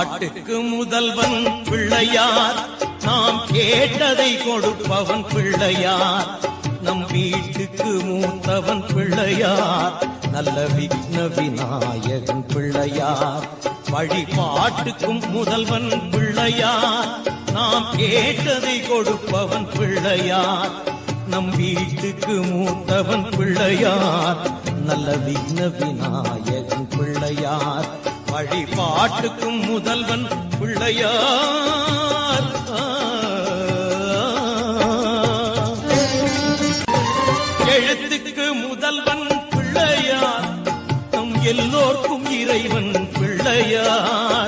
பாட்டுக்கு முதல்வன் பிள்ளையார், நாம் கேட்டதை கொடுப்பவன் பிள்ளையார். நம் வீட்டுக்கு மூத்தவன் பிள்ளையார், நல்ல விக்ன விநாயகன் பிள்ளையார். வழிபாட்டுக்கும் முதல்வன் பிள்ளையார், நாம் கேட்டதை கொடுப்பவன் பிள்ளையார். நம் வீட்டுக்கு மூத்தவன் பிள்ளையார், நல்ல விக்ன விநாயகன் பிள்ளையார். வழிபாட்டுக்கும் முதல்வன் பிள்ளையார். எழுத்துக்கு முதல்வன் பிள்ளையார், நம் எல்லோர்க்கும் இறைவன் பிள்ளையார்.